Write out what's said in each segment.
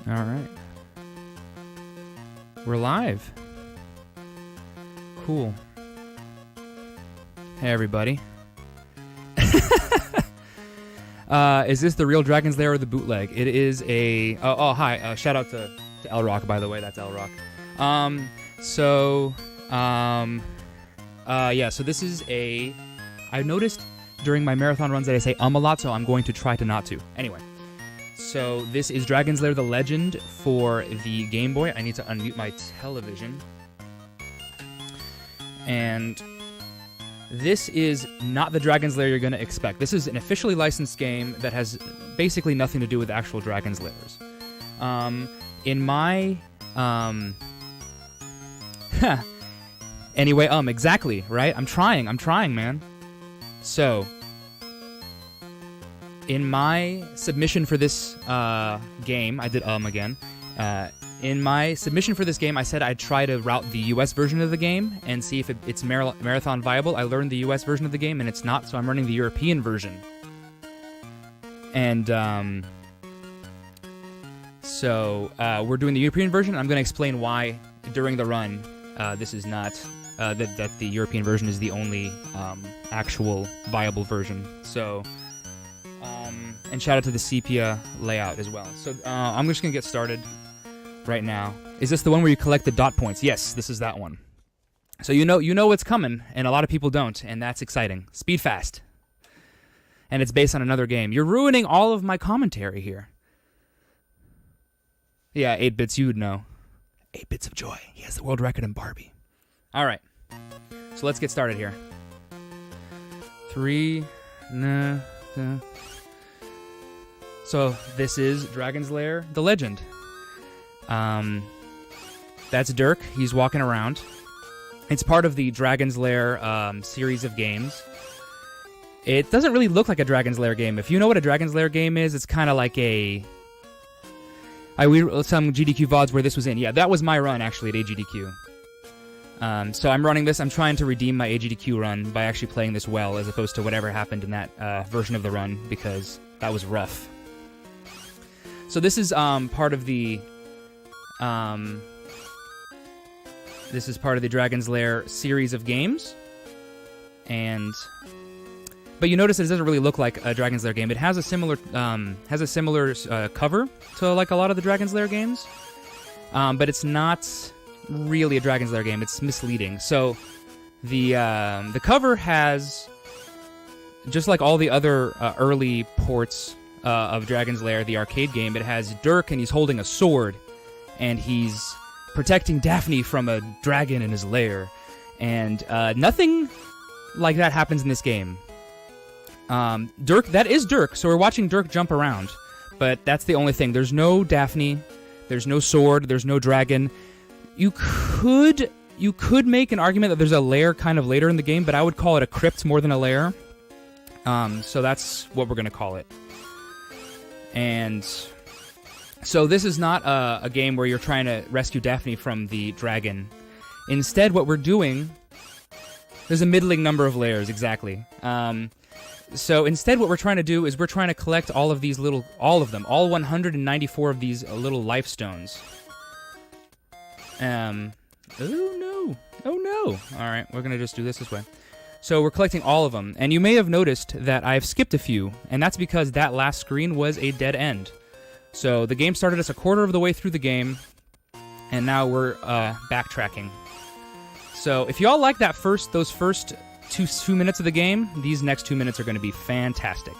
All right. We're live. Cool. Hey, everybody. Is this the real Dragon's Lair or the bootleg? It is a... hi. Shout out to L-Rock, by the way. That's L-Rock. So this is a... I noticed during my marathon runs that I say a lot, so I'm going to try to not to. Anyway. So this is Dragon's Lair The Legend for the Game Boy. I need to unmute my television. And this is not the Dragon's Lair you're going to expect. This is an officially licensed game that has basically nothing to do with actual Dragon's Lairs. Anyway, exactly, right? I'm trying, man. So... in my submission for this game, I did again. In my submission for this game, I said I'd try to route the US version of the game and see if it's marathon viable. I learned the US version of the game, and it's not, so I'm running the European version. And we're doing the European version. I'm going to explain why during the run this is not, that the European version is the only actual viable version. So... and shout out to the sepia layout as well. So I'm just going to get started right now. Is this the one where you collect the dot points? Yes, this is that one. So you know what's coming, and a lot of people don't, and that's exciting. Speed Fast. And it's based on another game. You're ruining all of my commentary here. Yeah, 8-bits, you would know. 8 bits of joy. He has the world record in Barbie. All right. So let's get started here. 3... So this is Dragon's Lair The Legend. That's Dirk. He's walking around. It's part of the Dragon's Lair series of games. It doesn't really look like a Dragon's Lair game. If you know what a Dragon's Lair game is, it's kind of like a... some GDQ VODs where this was in. Yeah, that was my run, actually, at AGDQ. So I'm running this. I'm trying to redeem my AGDQ run by actually playing this well, as opposed to whatever happened in that version of the run, because that was rough. So this is part of the Dragon's Lair series of games, but you notice it doesn't really look like a Dragon's Lair game. It has a similar cover to like a lot of the Dragon's Lair games, but it's not really a Dragon's Lair game. It's misleading. So the cover has, just like all the other early ports of Dragon's Lair, the arcade game, it has Dirk, and he's holding a sword, and he's protecting Daphne from a dragon in his lair, and nothing like that happens in this game. Dirk, that is Dirk, so we're watching Dirk jump around, but that's the only thing. There's no Daphne, there's no sword, there's no dragon. You could make an argument that there's a lair kind of later in the game, but I would call it a crypt more than a lair. So that's what we're going to call it. And so this is not a game where you're trying to rescue Daphne from the dragon. Instead, what we're doing... There's a middling number of layers, exactly. So instead, what we're trying to do is we're trying to collect all of these little... all of them. All 194 of these little life stones. Oh, no. Oh, no. All right, we're going to just do this way. So we're collecting all of them, and you may have noticed that I've skipped a few, and that's because that last screen was a dead end. So the game started us a quarter of the way through the game, and now we're backtracking. So if y'all like those first two minutes of the game, these next 2 minutes are going to be fantastic.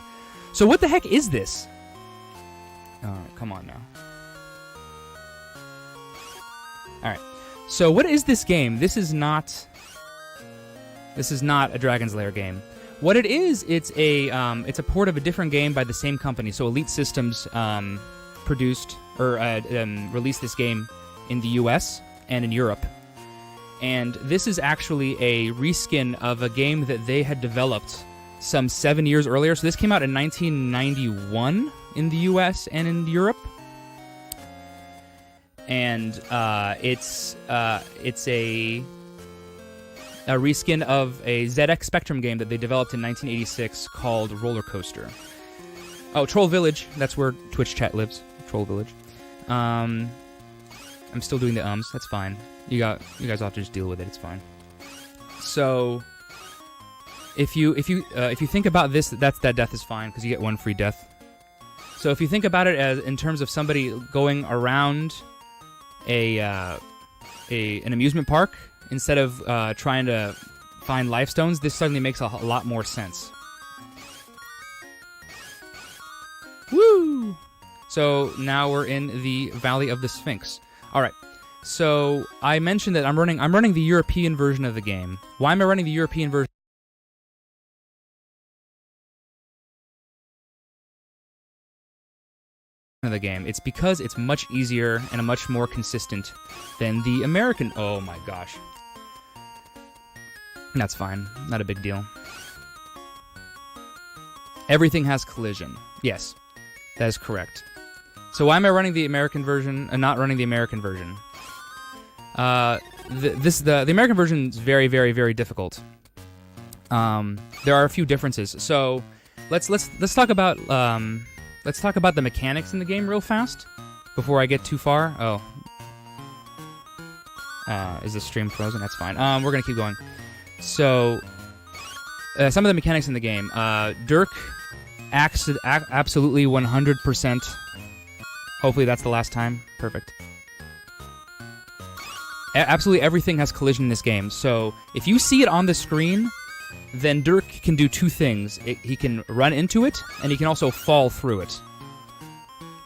So what the heck is this? All right, come on now. All right. So what is this game? This is not a Dragon's Lair game. What it is, it's a port of a different game by the same company. So Elite Systems produced or released this game in the US and in Europe. And this is actually a reskin of a game that they had developed some 7 years earlier. So this came out in 1991 in the US and in Europe. And it's a reskin of a ZX Spectrum game that they developed in 1986 called Roller Coaster. Oh, Troll Village. That's where Twitch chat lives. Troll Village. I'm still doing the ums. That's fine. You guys all have to just deal with it. It's fine. So, if you think about this, that death is fine because you get 1 free death. So if you think about it as in terms of somebody going around an amusement park instead of trying to find life stones, this suddenly makes a lot more sense. Woo! So now we're in the Valley of the Sphinx. All right. So I mentioned that I'm running the European version of the game. Why am I running the European version of the game? It's because it's much easier and much more consistent than the American. Oh my gosh. That's fine. Not a big deal. Everything has collision. Yes, that is correct. So why am I running the American version and not running the American version? The American version is very, very, very difficult. There are a few differences. So let's talk about the mechanics in the game real fast before I get too far. Oh, is the stream frozen? That's fine. We're gonna keep going. So some of the mechanics in the game. Dirk acts absolutely 100%. Hopefully that's the last time. Perfect. Absolutely everything has collision in this game. So if you see it on the screen, then Dirk can do 2 things. He can run into it, and he can also fall through it.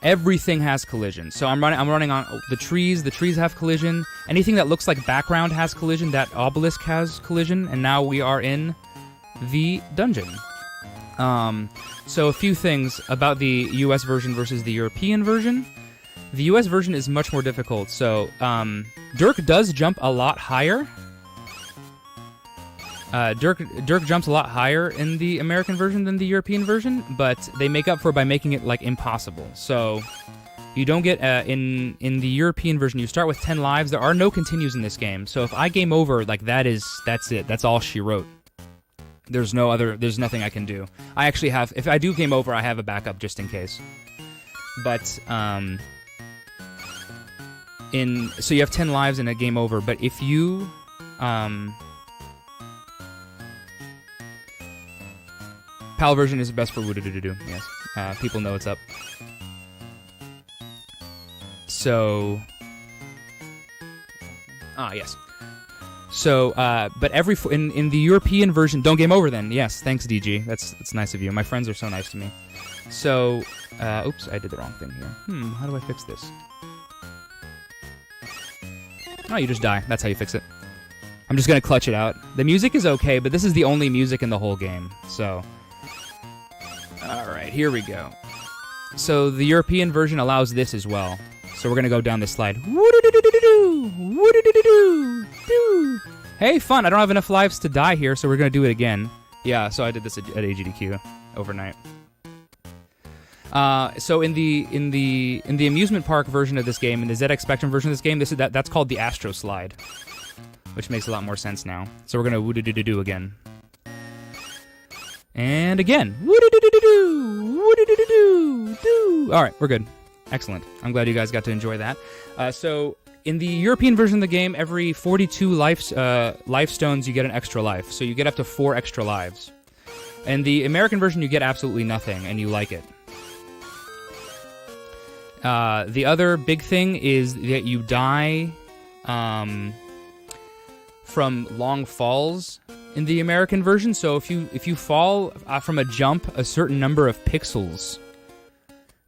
Everything has collision. So I'm running on the trees. The trees have collision. Anything that looks like background has collision. That obelisk has collision. And now we are in the dungeon. So a few things about the US version versus the European version. The US version is much more difficult. So Dirk does jump a lot higher. Dirk jumps a lot higher in the American version than the European version, but they make up for it by making it like impossible. So you don't get in the European version. You start with 10 lives. There are no continues in this game. So if I game over, like that's it. That's all she wrote. There's nothing I can do. I actually have. If I do game over, I have a backup just in case. But so you have 10 lives in a game over. But if you PAL version is the best for woo-do-do-do-do. Yes, people know what's up. So, yes. So, but in the European version, don't game over then. Yes, thanks DG. That's nice of you. My friends are so nice to me. So, oops, I did the wrong thing here. How do I fix this? Oh, you just die. That's how you fix it. I'm just gonna clutch it out. The music is okay, but this is the only music in the whole game. So, all right, here we go. So the European version allows this as well. So we're gonna go down this slide. Hey, fun! I don't have enough lives to die here, so we're gonna do it again. Yeah, so I did this at AGDQ overnight. So in the amusement park version of this game, in the ZX Spectrum version of this game, that's called the Astro Slide, which makes a lot more sense now. So we're gonna woo-do-do-do-do again. And again. Woo-do-do-do-do-do! Woo-do-do-do-do-do! All right, we're good. Excellent. I'm glad you guys got to enjoy that. So in the European version of the game, every 42 life stones, you get an extra life. So you get up to 4 extra lives. In the American version, you get absolutely nothing, and you like it. The other big thing is that you die from long falls in the American version. So if you fall from a jump a certain number of pixels,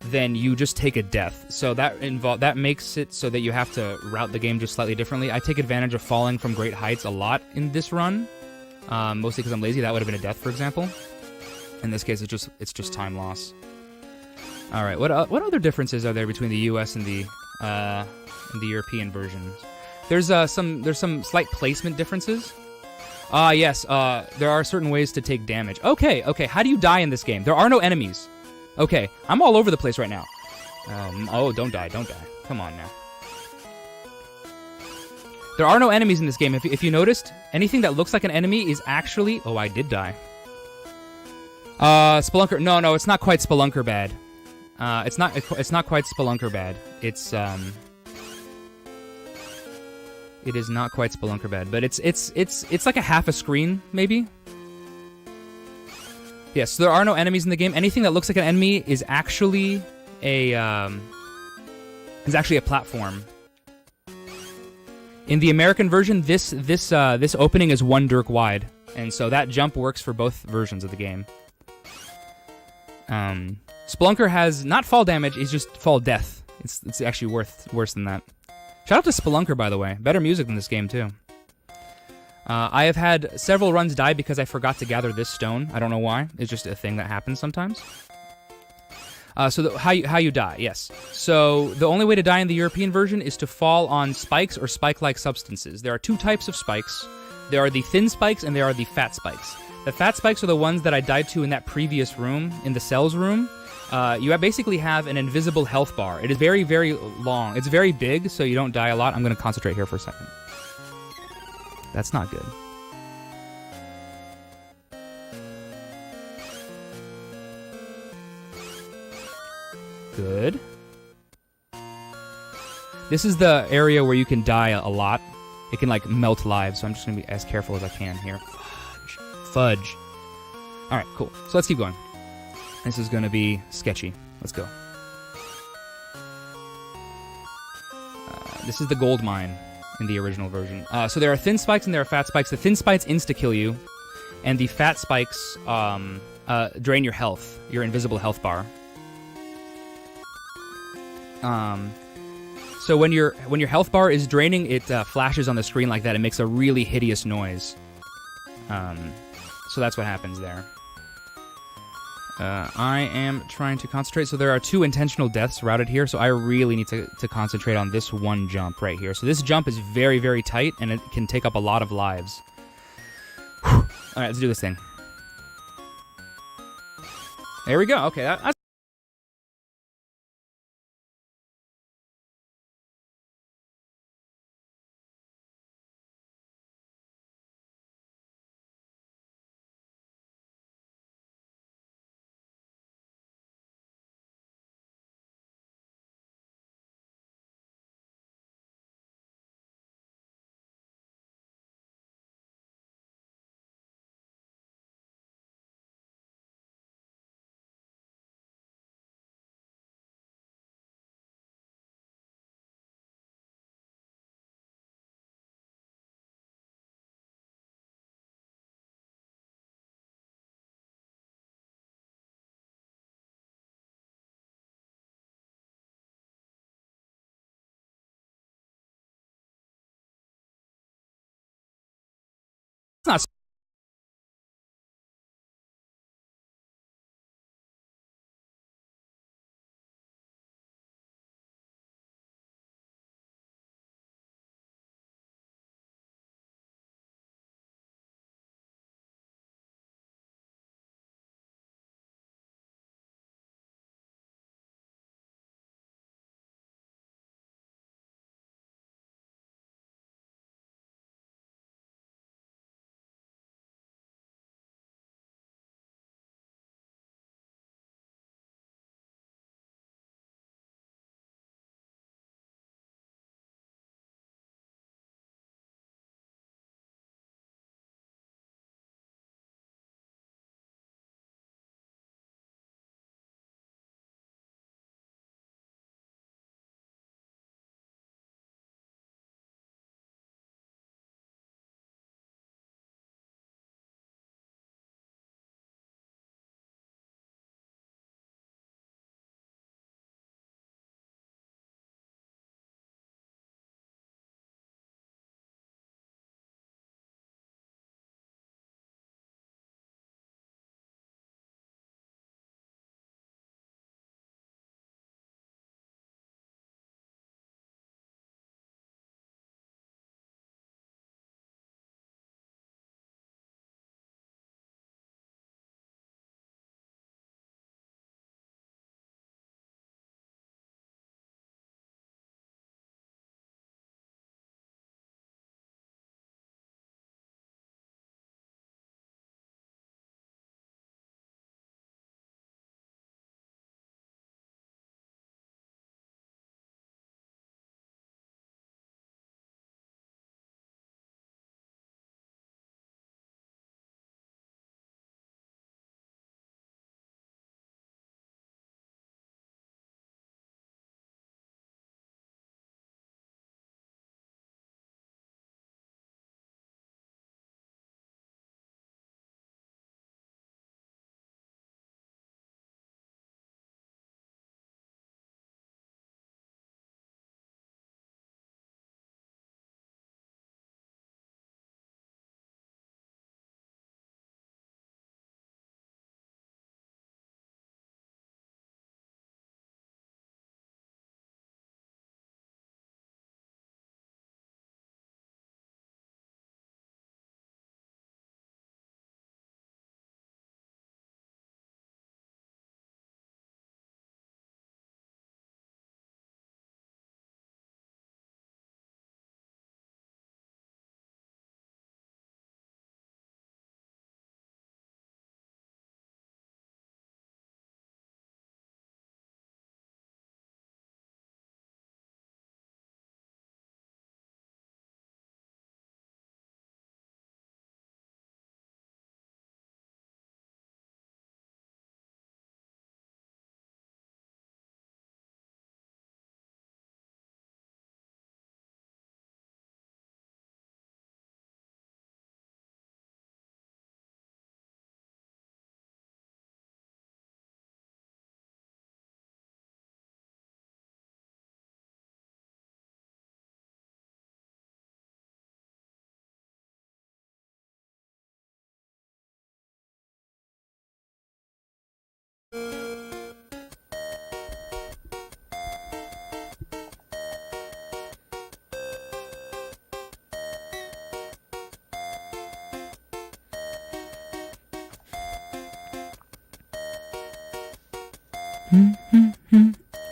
then you just take a death. So that makes it so that you have to route the game just slightly differently. I take advantage of falling from great heights a lot in this run, mostly because I'm lazy. That would have been a death, for example. In this case, it's just time loss. All right, what other differences are there between the U.S. and the European versions? There's some slight placement differences. Yes, there are certain ways to take damage. Okay, how do you die in this game? There are no enemies. Okay, I'm all over the place right now. Oh, don't die. Come on now. There are no enemies in this game. If you noticed, anything that looks like an enemy is actually... Oh, I did die. Spelunker... No, it's not quite Spelunker bad. It's not quite Spelunker bad. It is not quite Spelunker bad, but it's like a half a screen maybe. Yes, so there are no enemies in the game. Anything that looks like an enemy is actually a platform. In the American version, this opening is 1 dirk wide, and so that jump works for both versions of the game. Spelunker has not fall damage; it's just fall death. It's actually worse than that. Shout out to Spelunker, by the way. Better music than this game too. I have had several runs die because I forgot to gather this stone. I don't know why. It's just a thing that happens sometimes. So how you die, yes. So the only way to die in the European version is to fall on spikes or spike-like substances. There are 2 types of spikes. There are the thin spikes and there are the fat spikes. The fat spikes are the ones that I died to in that previous room, in the cells room. You basically have an invisible health bar. It is very, very long. It's very big, so you don't die a lot. I'm going to concentrate here for a second. That's not good. Good. This is the area where you can die a lot. It can, like, melt lives, so I'm just going to be as careful as I can here. Fudge. Alright, cool. So let's keep going. This is going to be sketchy. Let's go. This is the gold mine in the original version. So there are thin spikes and there are fat spikes. The thin spikes insta-kill you, and the fat spikes drain your health, your invisible health bar. So when your health bar is draining, it flashes on the screen like that. It makes a really hideous noise. So that's what happens there. I am trying to concentrate. So there are 2 intentional deaths routed here, so I really need to concentrate on this one jump right here. So this jump is very, very tight, and it can take up a lot of lives. Alright, let's do this thing. There we go. Okay, that's not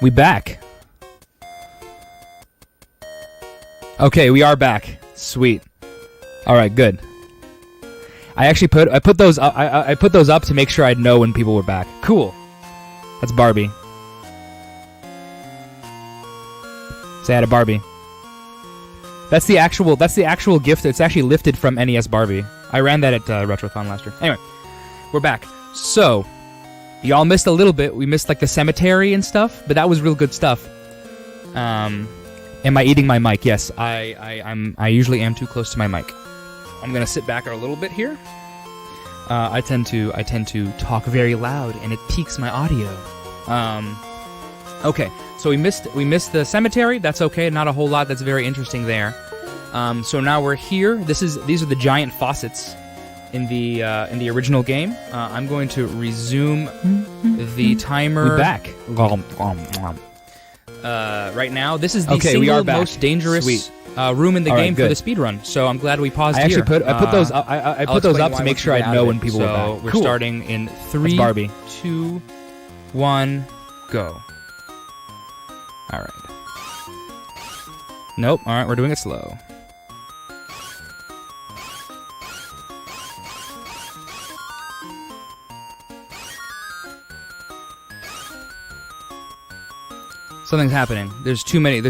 We back. Okay, we are back. Sweet. All right, good. I put those up, I put those up to make sure I'd know when people were back. Cool. That's Barbie. Say hi to Barbie. That's the actual gift. It's actually lifted from NES Barbie. I ran that at Retrothon last year. Anyway, we're back. So, y'all missed a little bit. We missed like the cemetery and stuff, but that was real good stuff. Am I eating my mic? Yes, I usually am too close to my mic. I'm gonna sit back a little bit here. I tend to talk very loud, and it peaks my audio. Okay, so we missed the cemetery. That's okay. Not a whole lot. That's very interesting there. So now we're here. These are the giant faucets in the original game. I'm going to resume the timer. We're back. Right now, this is the single most dangerous room in the game for the speedrun. So I'm glad we paused here. I put those up. I put those up to make sure I'd know when people were back. So we're starting in 3, 2, 1, go. All right. Nope. All right, we're doing it slow. Something's happening. There's too many.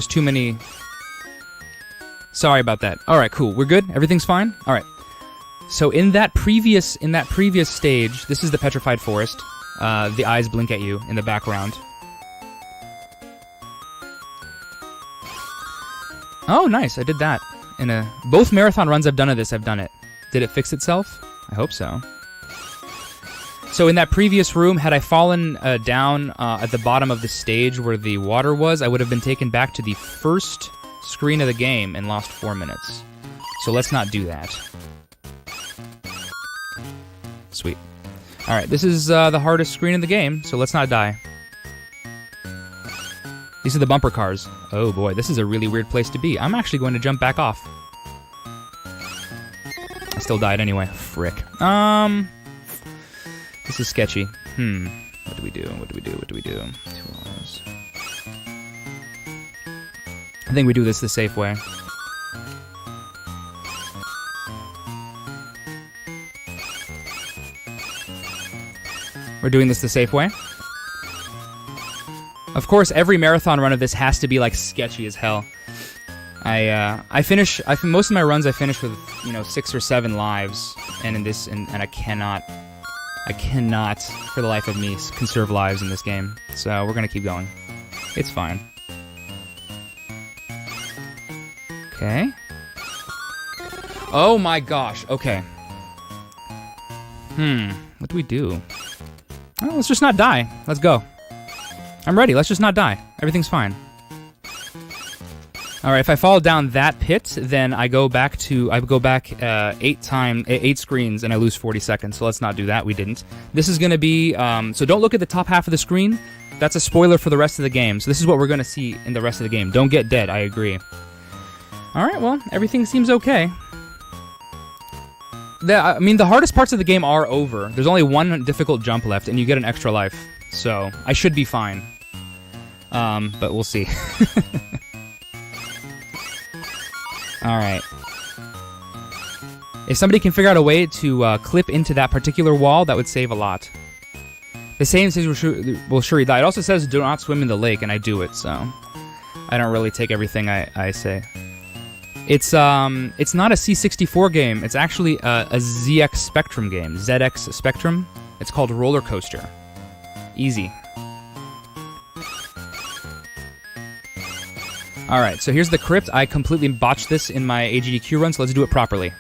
Sorry about that. All right, cool. We're good. Everything's fine. All right. So in that previous stage, this is the petrified forest. The eyes blink at you in the background. Oh, nice. I did that in both marathon runs I've done of this. I've done it. Did it fix itself? I hope so. So in that previous room, had I fallen down at the bottom of the stage where the water was, I would have been taken back to the first screen of the game and lost 4 minutes. So let's not do that. Sweet. Alright, this is the hardest screen in the game, so let's not die. These are the bumper cars. Oh boy, this is a really weird place to be. I'm actually going to jump back off. I still died anyway. Frick. This is sketchy. What do we do? 2 hours. I think we do this the safe way. We're doing this the safe way. Of course, every marathon run of this has to be like sketchy as hell. Most of my runs I finish with 6 or 7 lives, and in this, and I cannot for the life of me conserve lives in this game. So we're gonna keep going. It's fine. Okay. Oh my gosh. Okay. What do we do? Well, let's just not die. Let's go. I'm ready. Let's just not die. Everything's fine. All right. If I fall down that pit, then I go back 8 screens and I lose 40 seconds. So let's not do that. We didn't. This is going to be. So don't look at the top half of the screen. That's a spoiler for the rest of the game. So this is what we're going to see in the rest of the game. Don't get dead. I agree. All right. Well, everything seems okay. The hardest parts of the game are over. There's only one difficult jump left, and you get an extra life. So I should be fine. But we'll see. Alright. If somebody can figure out a way to clip into that particular wall, that would save a lot. The same says will sure die. It also says do not swim in the lake, and I do it, so I don't really take everything I say. It's not a C64 game. It's actually a ZX Spectrum game. ZX Spectrum. It's called Roller Coaster. Easy. Alright, so here's the crypt. I completely botched this in my AGDQ run, so let's do it properly.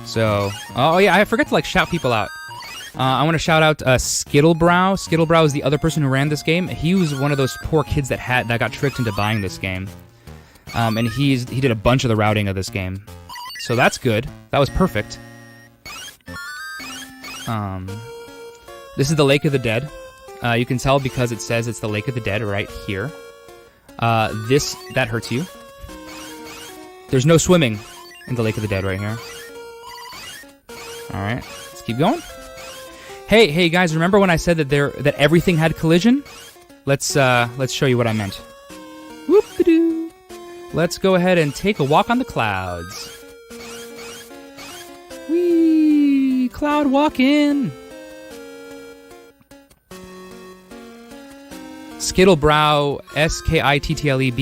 So, oh yeah, I forgot to shout people out. I want to shout out Skittlebrow. Skittlebrow is the other person who ran this game. He was one of those poor kids that got tricked into buying this game. And he did a bunch of the routing of this game. So that's good. That was perfect. This is the Lake of the Dead. You can tell because it says it's the Lake of the Dead right here. That hurts you. There's no swimming in the Lake of the Dead right here. Alright, let's keep going. Hey guys, remember when I said that everything had collision? Let's show you what I meant. Whoop-a-doo. Let's go ahead and take a walk on the clouds. Whee! Cloud walking. Skittlebrow, SKITTLEBRAU.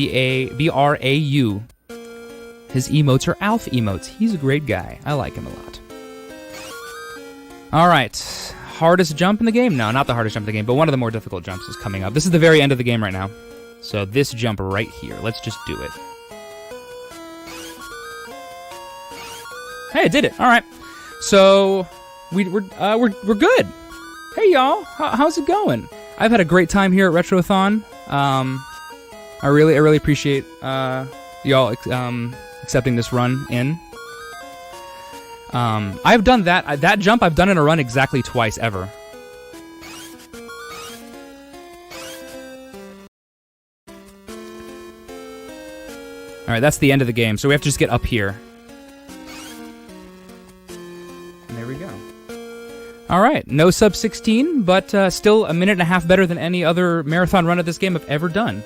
His emotes are Alf emotes. He's a great guy. I like him a lot. Alright. Hardest jump in the game? No, not the hardest jump in the game, but one of the more difficult jumps is coming up. This is the very end of the game right now. So this jump right here. Let's just do it. Hey, I did it. Alright. So we're good. Hey y'all. How's it going? I've had a great time here at Retrothon. I really appreciate y'all accepting this run in. I've done that jump. I've done in a run exactly twice ever. All right, that's the end of the game. So we have to just get up here. And there we go. All right, no sub 16, but still a minute and a half better than any other marathon run of this game I've ever done.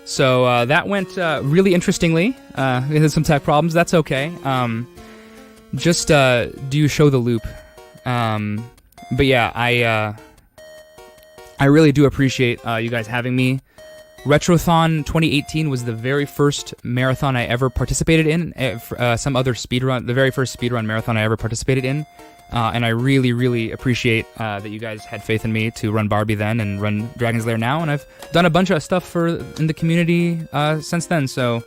So that went really interestingly. We had some tech problems. That's okay. Just do show the loop. But yeah, I really do appreciate you guys having me. Retrothon 2018 was the very first marathon I ever participated in. The very first speedrun marathon I ever participated in. And I really appreciate that you guys had faith in me to run Barbie then and run Dragon's Lair now. And I've done a bunch of stuff in the community since then. So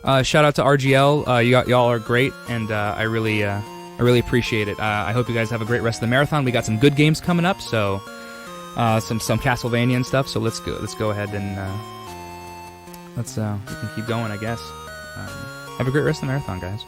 shout out to RGL. Y'all are great, and I really appreciate it. I hope you guys have a great rest of the marathon. We got some good games coming up, so some Castlevania and stuff. So let's go ahead and we can keep going, I guess. Have a great rest of the marathon, guys.